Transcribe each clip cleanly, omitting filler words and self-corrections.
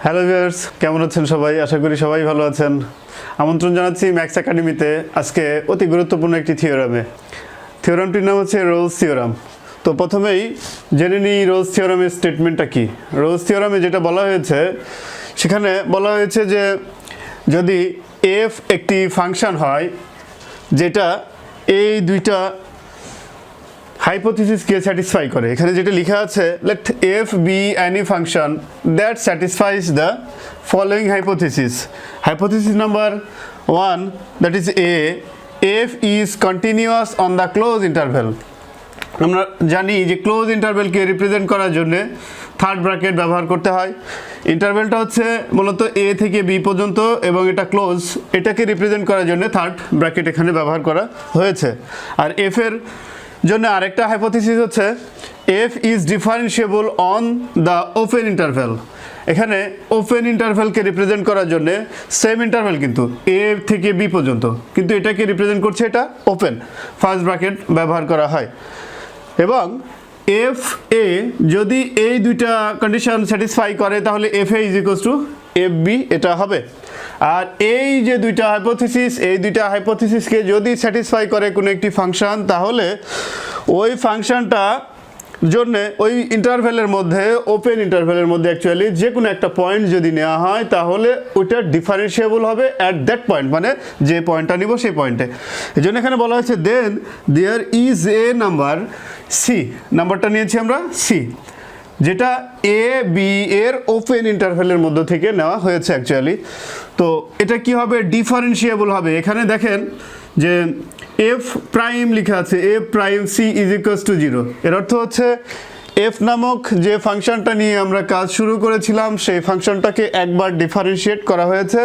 Hello viewers, কেমন আছেন সবাই? আশা করি সবাই ভালো আছেন। আমন্ত্রণ জানাচ্ছি ম্যাথস একাডেমিতে আজকে অতি গুরুত্বপূর্ণ একটি থিওরামে। থিওরামটির নাম হচ্ছে রোলস থিওরাম। তো প্রথমেই জেনে নিই রোলস থিওরামের স্টেটমেন্টটা কি। রোলস থিওরামে যেটা বলা হয়েছে, সেখানে বলা হয়েছে যে যদি এফ একটি ফাংশন হয় যেটা এই দুইটা হাইপোথিসিসকে স্যাটিসফাই করে, এখানে যেটা লেখা আছে, let f be any function that satisfies the following hypothesis. Hypothesis number 1, that is a, f is continuous on the close interval. আমরা জানি যে ক্লোজ ইন্টারভ্যালকে রিপ্রেজেন্ট করার জন্য থার্ড ব্র্যাকেট ব্যবহার করতে হয়। ইন্টারভ্যালটা হচ্ছে মূলত এ থেকে বি পর্যন্ত এবং এটা ক্লোজ, এটাকে রিপ্রেজেন্ট করার জন্য থার্ড ব্র্যাকেট এখানে ব্যবহার করা হয়েছে। আর এফের জন্য আরেকটা হাইপোথিসিস হচ্ছে F is differentiable on the open interval. এখানে ওপেন ইন্টারভ্যালকে রিপ্রেজেন্ট করার জন্য সেম ইন্টারভ্যাল কিন্তু এ থেকে বি পর্যন্ত, কিন্তু এটাকে রিপ্রেজেন্ট করছে এটা ওপেন, ফার্স্ট ব্র্যাকেট ব্যবহার করা হয়। এবং এফ এ যদি এই দুইটা কন্ডিশন স্যাটিসফাই করে তাহলে f a is equals to f b এটা হবে। আর এই যে দুইটা হাইপোথিসিস, এই দুইটা হাইপোথিসিসকে যদি স্যাটিসফাই করে কোনো একটি ফাংশন, তাহলে ওই ফাংশনটা জন্য ওই ইন্টারভ্যালের মধ্যে, ওপেন ইন্টারভ্যালের মধ্যে অ্যাকচুয়ালি যে কোনো একটা পয়েন্ট যদি নেওয়া হয় তাহলে ওইটা ডিফারেন্সিয়েবল হবে অ্যাট দ্যাট পয়েন্ট, মানে যে পয়েন্টটা নিব সেই পয়েন্টে। এই জন্য এখানে বলা হয়েছে then there is a number c, নাম্বারটা নিয়েছি আমরা সি, যেটা এ বি এর ওপেন ইন্টারভ্যালের মধ্য থেকে নেওয়া হয়েছে অ্যাকচুয়ালি। তো এটা কি হবে? ডিফারেন্সিয়েবল হবে। এখানে দেখেন যে এফ প্রাইম লেখা আছে, f prime c is equals to 0। এর অর্থ হচ্ছে এফ নামক যে ফাংশনটা নিয়ে আমরা কাজ শুরু করেছিলাম সেই ফাংশনটাকে একবার ডিফারেন্সিয়েট করা হয়েছে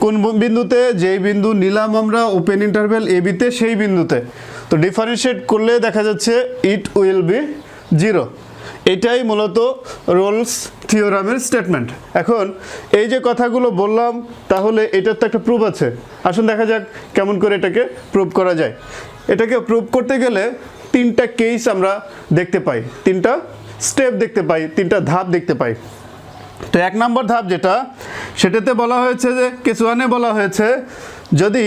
কোন বিন্দুতে? যেই বিন্দু নিলাম আমরা ওপেন ইন্টারভ্যাল এ বিতে, সেই বিন্দুতে। তো ডিফারেন্সিয়েট করলে দেখা যাচ্ছে ইট উইল বি 0। এটাই মূলত রোলস থিওরামের স্টেটমেন্ট। এখন এই যে কথাগুলো বললাম, তাহলে এটার তো একটা প্রুফ আছে। আসুন দেখা যাক কেমন করে এটাকে প্রুফ করা যায়। এটাকে প্রুফ করতে গেলে তিনটা কেস আমরা দেখতে পাই, তিনটা স্টেপ দেখতে পাই, তিনটা ধাপ দেখতে পাই। তো 1 নম্বর ধাপ যেটা, সেটাতে বলা হয়েছে যে কেস 1-এ বলা হয়েছে যদি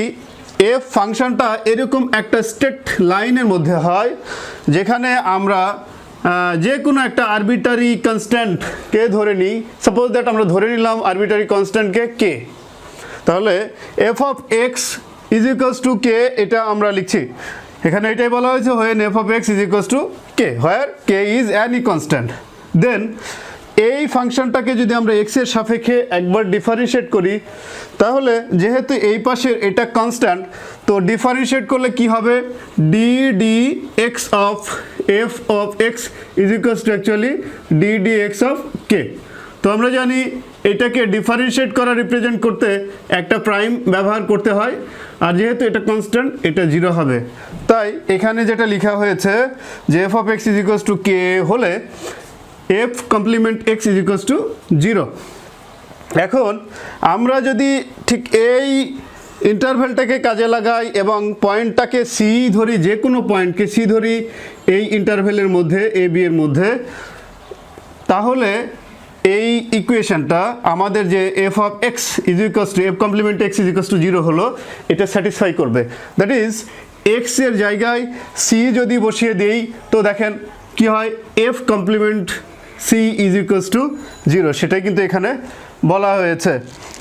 এফ ফাংশনটা এরকম একটা স্ট্রেট লাইনের মধ্যে হয় যেখানে আমরা যে কোনো একটা আরবিটারি কনস্ট্যান্টকে ধরে নিই। সাপোজ দ্যাট আমরা ধরে নিলাম আরবিটারি কনস্ট্যান্টকে কে, তাহলে f of x is equals to k, এটা আমরা লিখছি। এখানে এটাই বলা হয়েছে when f of x is equals to k, where k is any constant. Then এই ফাংশনটাকে যদি আমরা এক্সের সাপেক্ষে একবার ডিফারেন্সিয়েট করি, তাহলে যেহেতু এই পাশের এটা কনস্ট্যান্ট, তো ডিফারেন্সিয়েট করলে কি হবে? D d x of f of x is equals to actually d d x of k. তো আমরা জানি এটাকে ডিফারেন্সিয়েট করা, রিপ্রেজেন্ট করতে একটা প্রাইম ব্যবহার করতে হয়, আর যেহেতু এটা কনস্ট্যান্ট এটা 0 হবে। তাই এখানে যেটা লেখা হয়েছে যে f of x is equals to k হলে f complement x is equals to 0। এখন আমরা যদি ঠিক এই ইন্টারভ্যালটাকে কাজে লাগাই এবং পয়েন্টটাকে সি ধরি, যে কোনো পয়েন্টকে সি ধরি এই ইন্টারভ্যালের মধ্যে, এ বি এর মধ্যে, তাহলে এই ইকুয়েশনটা আমাদের যে f of x is equals to f complement x is equals to 0 হলো, এটা স্যাটিসফাই করবে। দ্যাট ইজ এক্স এর জায়গায় সি যদি বসিয়ে দিই, তো দেখেন কি হয়, f complement c is equals to 0। সেটাই কিন্তু এখানে বলা হয়েছে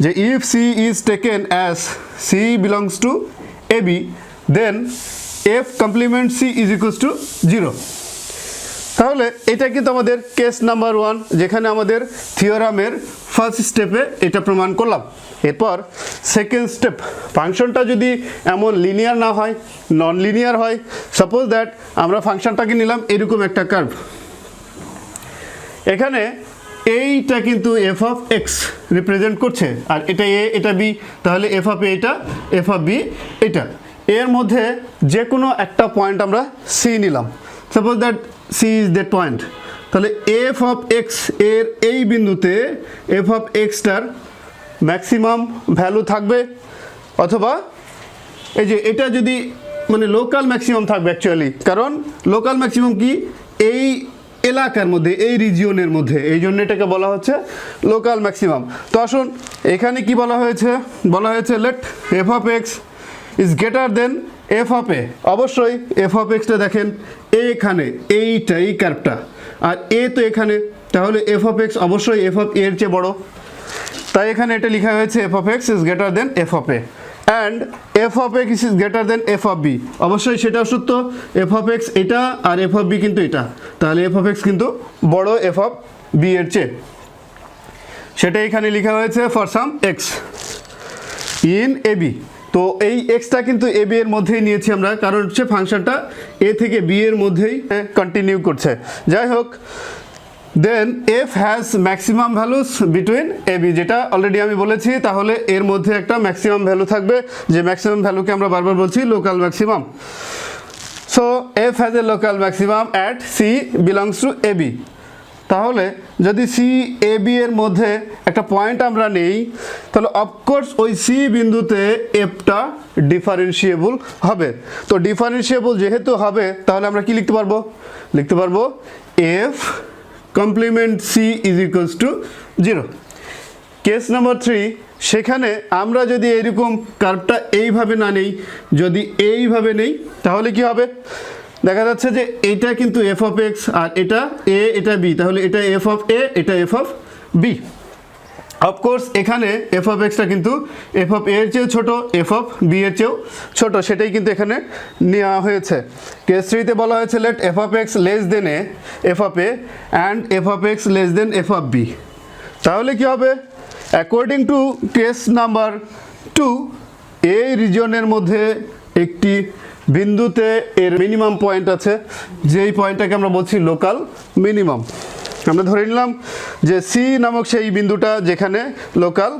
যে if c is taken as c belongs to a b, then f complement c is equals to 0। তাহলে এটা কিন্তু আমাদের কেস নাম্বার 1, যেখানে আমাদের থিওরামের ফার্স্ট স্টেপে এটা প্রমাণ করলাম। এরপর সেকেন্ড স্টেপ, ফাংশনটা যদি এমন লিনিয়ার না হয়, নন লিনিয়ার হয়, সাপোজ দ্যাট আমরা ফাংশনটাকে নিলাম এরকম একটা কার্ভ, এখানে এইটা কিন্তু এফ অফ এক্স রিপ্রেজেন্ট করছে, আর এটা এ এটা বি, তাহলে এফ অফ এ এটা, এফ অফ বি এটা। এর মধ্যে যে কোনো একটা পয়েন্ট আমরা সি নিলাম, suppose that c is that point, তাহলে এফ অফ এক্স এর এই বিন্দুতে এফ অফ এক্সটার ম্যাক্সিমাম ভ্যালু থাকবে, অথবা এই যে এটা যদি মানে লোকাল ম্যাক্সিমাম থাকবে অ্যাকচুয়ালি, কারণ লোকাল ম্যাক্সিমাম কি, এই এলাকার মধ্যে, এই রিজিয়নের মধ্যে, এই জন্য এটাকে বলা হচ্ছে লোকাল ম্যাক্সিমাম। তো আসুন এখানে কি বলা হয়েছে, বলা হয়েছে let f of x is greater than f of a. অবশ্যই এফ অফ এক্সটা দেখেন এখানে, এইটা এই কার্ভটা, আর এ তো এখানে, তাহলে এফ অফ এক্স অবশ্যই এফ অফ এর চেয়ে বড়, তাই এখানে এটা লেখা হয়েছে f of x is greater than f of a and f of x is greater than f of b. অবশ্যই সেটাও সত্য, এফ অফ এক্স এটা আর এফ অফ বি কিন্তু এটা, তাহলে এফ অফ এক্স কিন্তু বড় এফ অফ বি এর চেয়ে, সেটা এখানে লেখা হয়েছে for some x in a b. তো এই এক্সটা কিন্তু এ বি এর মধ্যেই নিয়েছি আমরা, কারণ হচ্ছে ফাংশনটা এ থেকে বি এর মধ্যেই কন্টিনিউ করছে। যাই হোক, then f has maximum values between a b, যেটা অলরেডি আমি বলেছি, তাহলে এর মধ্যে একটা ম্যাক্সিমাম ভ্যালু থাকবে, যে ম্যাক্সিমাম ভ্যালুকে আমরা বারবার বলছি local maximum. So f has a local maximum at c belongs to a b. তাহলে যদি সি এ বি এর মধ্যে একটা পয়েন্ট আমরা নেই, তাহলে অফকোর্স ওই সি বিন্দুতে এফটা ডিফারেন্সিয়েবল হবে। তো ডিফারেন্সিয়েবল যেহেতু হবে, তাহলে আমরা কি লিখতে পারবো, লিখতে পারবো f complement c is equals to 0। Case number 3, সেখানে আমরা যদি এরকম কার্ভটা এইভাবে না নেই, যদি এইভাবে নেই, তাহলে কি হবে, দেখা যাচ্ছে যে এটা কিন্তু এফ অফ এক্স আর এটা এ, এটা বি, তাহলে এটা এফ অফ এ, এটা এফ অফ বি। অফকোর্স এখানে এফ অফ এক্সটা কিন্তু এফ অফ এ এর চেয়েও ছোটো, এফ অফ বি এর চেয়েও ছোটো, সেটাই কিন্তু এখানে নেওয়া হয়েছে। কেস 3-তে বলা হয়েছে let f of x less than a f of a and f of x less than f of b. তাহলে কি হবে, অ্যাকর্ডিং টু কেস নাম্বার 2, এই রিজিয়নের মধ্যে একটি বিন্দুতে এর মিনিমাম পয়েন্ট আছে, যেই পয়েন্টটাকে আমরা বলছি লোকাল মিনিমাম। আমরা ধরে নিলাম যে সি নামক সেই বিন্দুটা যেখানে লোকাল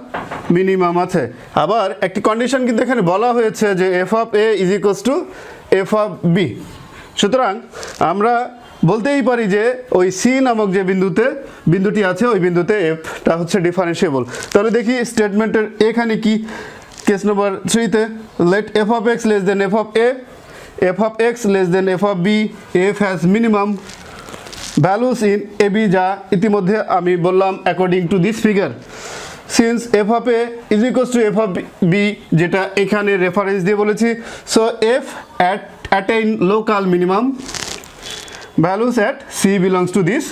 মিনিমাম আছে। আবার একটি কন্ডিশন কিন্তু এখানে বলা হয়েছে যে f of a is equals to f of b. সুতরাং আমরা বলতেই পারি যে ওই সি নামক যে বিন্দুটি আছে, ওই বিন্দুতে এফটা হচ্ছে ডিফারেন্সিয়েবল। তাহলে দেখি স্টেটমেন্টের এখানে কি, কেস নাম্বার 3-তে let f of x less than f of a, f of x less than f of b, f has minimum values in a b, যা ইতিমধ্যে আমি বললাম according to this figure. Since f of a is equals to f of b, যেটা এখানে reference দিয়ে বলেছি, so f attain local minimum values at c belongs to this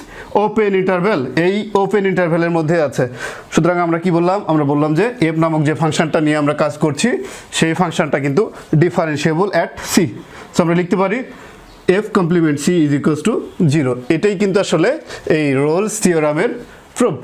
open interval, এই open ইন্টারভ্যালের মধ্যে আছে। সুতরাং আমরা কি বললাম, আমরা বললাম যে এফ নামক যে ফাংশনটা নিয়ে আমরা কাজ করছি, সেই ফাংশনটা কিন্তু ডিফারেন্সিয়েবল অ্যাট সি। সো আমরা লিখতে পারি f complement c is equals to 0। এটাই কিন্তু আসলে এই রোলস থিওরামের প্রুফ।